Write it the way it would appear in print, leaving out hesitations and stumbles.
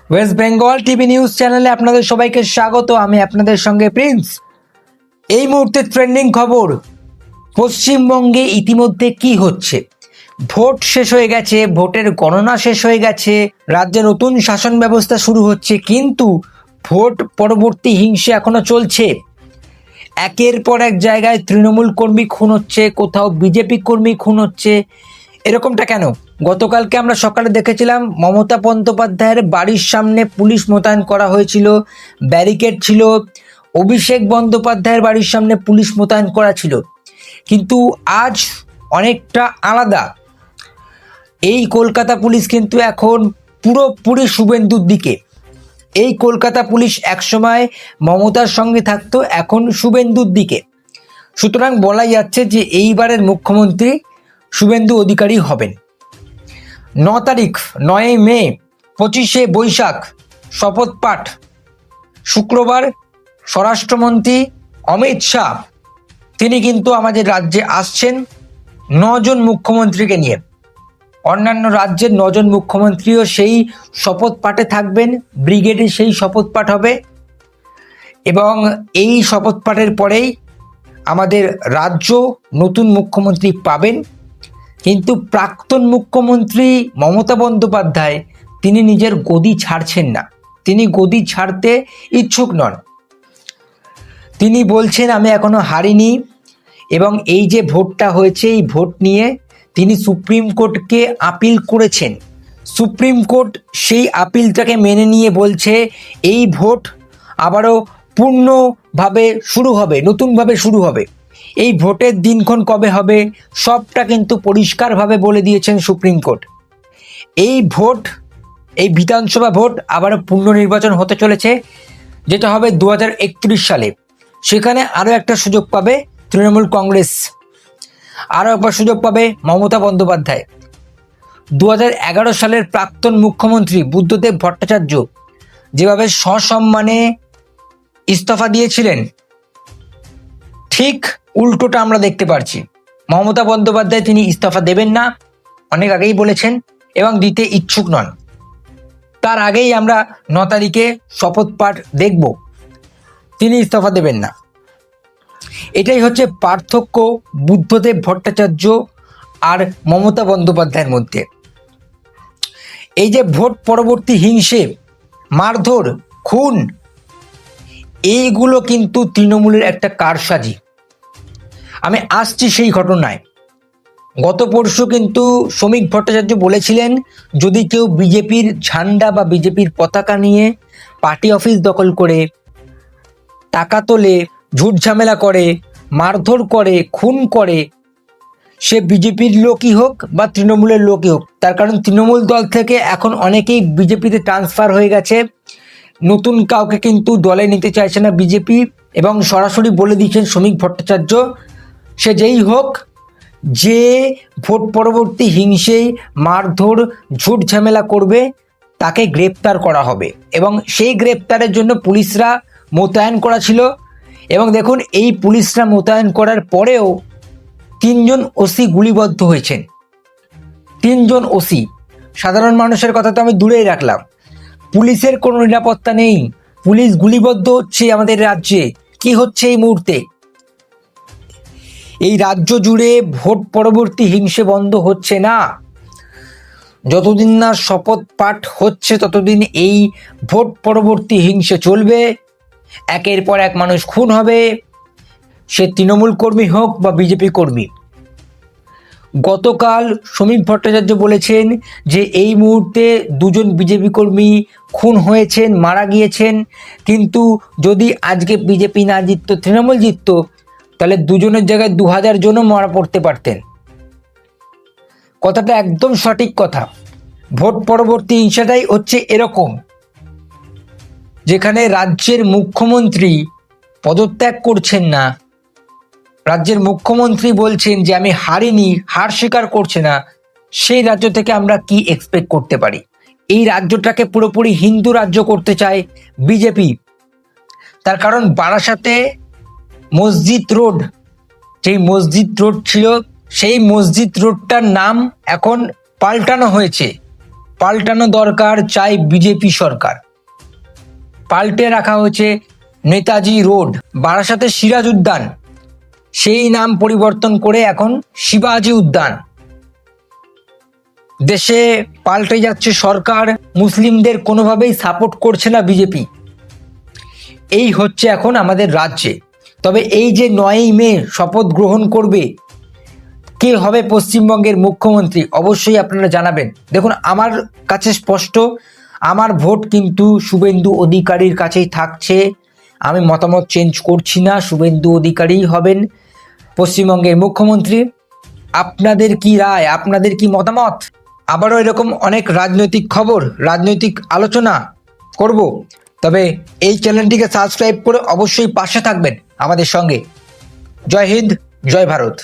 West Bengal TV news চ্যানেলে আপনাদের সবাইকে স্বাগত। আমি আপনাদের সঙ্গে প্রিন্স। এই মুহূর্তে ট্রেন্ডিং খবর, পশ্চিমবঙ্গে ইতিমধ্যে কি হচ্ছে। ভোট শেষ হয়ে গেছে, ভোটের গণনা শেষ হয়ে গেছে, রাজ্যে নতুন শাসন ব্যবস্থা শুরু হচ্ছে, কিন্তু ভোট পরবর্তী হিংসা এখনো চলছে। একের পর এক জায়গায় তৃণমূল কর্মী খুন হচ্ছে, কোথাও বিজেপি কর্মী খুন হচ্ছে। এরকমটা কেন? গতকালকে আমরা সকালে দেখেছিলাম মমতা বন্দ্যোপাধ্যায়ের বাড়ির সামনে পুলিশ মোতায়েন করা হয়েছিল, ব্যারিকেড ছিল। অভিষেক বন্দ্যোপাধ্যায়ের বাড়ির সামনে পুলিশ মোতায়েন করা ছিল, কিন্তু আজ অনেকটা আলাদা। এই কলকাতা পুলিশ কিন্তু এখন পুরোপুরি শুভেন্দুর দিকে। এই কলকাতা পুলিশ একসময় মমতার সঙ্গে থাকতো, এখন শুভেন্দুর দিকে। সুতরাং বলা যাচ্ছে যে এইবারের মুখ্যমন্ত্রী শুভেন্দু অধিকারী হবেন। 9 তারিখ, 9 মে, 25শে বৈশাখ শপথ পাঠ। শুক্রবার স্বরাষ্ট্রমন্ত্রী অমিত শাহ তিনি কিন্তু আমাদের রাজ্যে আসছেন 9 জন মুখ্যমন্ত্রীকে নিয়ে। অন্যান্য রাজ্যের 9 জন মুখ্যমন্ত্রীও সেই শপথ পাঠে থাকবেন, ব্রিগেডে সেই শপথ পাঠ হবে। এবং এই শপথ পাঠের পরেই আমাদের রাজ্য নতুন মুখ্যমন্ত্রী পাবেন। কিন্তু প্রাক্তন মুখ্যমন্ত্রী মমতা বন্দ্যোপাধ্যায় তিনি নিজের গদি ছাড়ছেন না, তিনি গদি ছাড়তে ইচ্ছুক নন। তিনি বলছেন আমি এখনো হারিনি, এবং এই যে ভোটটা হয়েছে এই ভোট নিয়ে তিনি সুপ্রিম কোর্টকে আপিল করেছেন। সুপ্রিম কোর্ট সেই আপিলটাকে মেনে নিয়ে বলছে এই ভোট আবারও পূর্ণভাবে শুরু হবে, নতুনভাবে শুরু হবে। এই ভোটের দিনক্ষণ কবে হবে সবটা কিন্তু পরিষ্কারভাবে বলে দিয়েছেন সুপ্রিম কোর্ট। এই ভোট, এই বিধানসভা ভোট আবারও পুনর্নির্বাচন হতে চলেছে, যেটা হবে 2031 সালে। সেখানে আরও একটা সুযোগ পাবে তৃণমূল কংগ্রেস, আরও একবার সুযোগ পাবে মমতা বন্দ্যোপাধ্যায়। 2011 সালের প্রাক্তন মুখ্যমন্ত্রী বুদ্ধদেব ভট্টাচার্য যেভাবে সসম্মানে ইস্তফা দিয়েছিলেন, ঠিক উল্টোটা আমরা দেখতে পাচ্ছি। মমতা বন্দ্যোপাধ্যায় তিনি ইস্তফা দেবেন না, অনেক আগেই বলেছেন, এবং দিতে ইচ্ছুক নন। তার আগেই আমরা 9 তারিখে শপথ পাঠ দেখব, তিনি ইস্তফা দেবেন না। এটাই হচ্ছে পার্থক্য বুদ্ধদেব ভট্টাচার্য আর মমতা বন্দ্যোপাধ্যায়ের মধ্যে। এই যে ভোট পরবর্তী হিংসে, মারধর, খুন, এইগুলো কিন্তু তৃণমূলের একটা কারসাজি। আমি আসছি সেই ঘটনায়। গত পরশু কিন্তু শ্রমিক ভট্টাচার্য বলেছিলেন যদি কেউ বিজেপির ঝান্ডা বা বিজেপির পতাকা নিয়ে পার্টি অফিস দখল করে, টাকা তোলে, ঝুট ঝামেলা করে, মারধর করে, খুন করে, সে বিজেপির লোকই হোক বা তৃণমূলের লোকই হোক। তার কারণ তৃণমূল দল থেকে এখন অনেকেই বিজেপিতে ট্রান্সফার হয়ে গেছে, নতুন কাউকে কিন্তু দলে নিতে চাইছে না বিজেপি। এবং সরাসরি বলে দিয়েছেন শ্রমিক ভট্টাচার্য সে যেই হোক, যে ভোট পরবর্তী হিংসেই মারধর ঝুট ঝামেলা করবে তাকে গ্রেপ্তার করা হবে। এবং সেই গ্রেপ্তারের জন্য পুলিশরা মোতায়েন করা ছিল। এবং দেখুন, এই পুলিশরা মোতায়েন করার পরেও 3 জন ওসি গুলিবদ্ধ হয়েছেন। 3 জন ওসি। সাধারণ মানুষের কথা তো আমি দূরেই রাখলাম, পুলিশের কোনো নিরাপত্তা নেই, পুলিশ গুলিবদ্ধ হচ্ছে আমাদের রাজ্যে। কি হচ্ছে এই মুহূর্তে? এই রাজ্য জুড়ে ভোট পরবর্তী হিংসে বন্ধ হচ্ছে না। যতদিন না শপথ পাঠ হচ্ছে ততদিন এই ভোট পরবর্তী হিংসে চলবে। একের পর এক মানুষ খুন হবে, সে তৃণমূল কর্মী হোক বা বিজেপি কর্মী। গতকাল শ্রমিক ভট্টাচার্য বলেছেন যে এই মুহূর্তে 2 জন বিজেপি কর্মী খুন হয়েছেন, মারা গিয়েছেন, কিন্তু যদি আজকে বিজেপি না জিততো, তৃণমূল জিততো, তাহলে 2 জনের জায়গায় 2000 জনও মারা পড়তে পারতেন। কথাটা একদম সঠিক কথা। ভোট পরবর্তী হিংসাটাই হচ্ছে এরকম, যেখানে রাজ্যের মুখ্যমন্ত্রী পদত্যাগ করছেন না, রাজ্যের মুখ্যমন্ত্রী বলছেন যে আমি হারিনি, হার স্বীকার করছে না। সেই রাজ্য থেকে আমরা কি এক্সপেক্ট করতে পারি? এই রাজ্যটাকে পুরোপুরি হিন্দু রাজ্য করতে চায় বিজেপি। তার কারণ বারাসাতে মসজিদ রোড, যেই মসজিদ রোড ছিল, সেই মসজিদ রোডটার নাম এখন পাল্টানো হয়েছে। পাল্টানো দরকার, চাই বিজেপি সরকার। পাল্টে রাখা হয়েছে নেতাজি রোড, বারাসাতে সিরাজ উদ্যান, সেই নাম পরিবর্তন করে এখন শিবাজি উদ্যান। দেশে পাল্টে যাচ্ছে সরকার, মুসলিমদের কোনোভাবেই সাপোর্ট করছে না বিজেপি। এই হচ্ছে এখন আমাদের রাজ্যে। তবে এই যে 9ই মে শপথ গ্রহণ করবে, কে হবে পশ্চিমবঙ্গের মুখ্যমন্ত্রী, অবশ্যই আপনারা জানাবেন। দেখুন, আমার কাছে স্পষ্ট, আমার ভোট কিন্তু শুভেন্দু অধিকারীর কাছেই থাকছে। আমি মতামত চেঞ্জ করছি না, শুভেন্দু অধিকারী হবেন পশ্চিমবঙ্গের মুখ্যমন্ত্রী। আপনাদের কি রায়, আপনাদের কি মতামত? আবারও এরকম অনেক রাজনৈতিক খবর, রাজনৈতিক আলোচনা করব, তবে এই চ্যানেলটিকে সাবস্ক্রাইব করে অবশ্যই পাশে থাকবেন আমাদের সঙ্গে। জয় হিন্দ, জয় ভারত।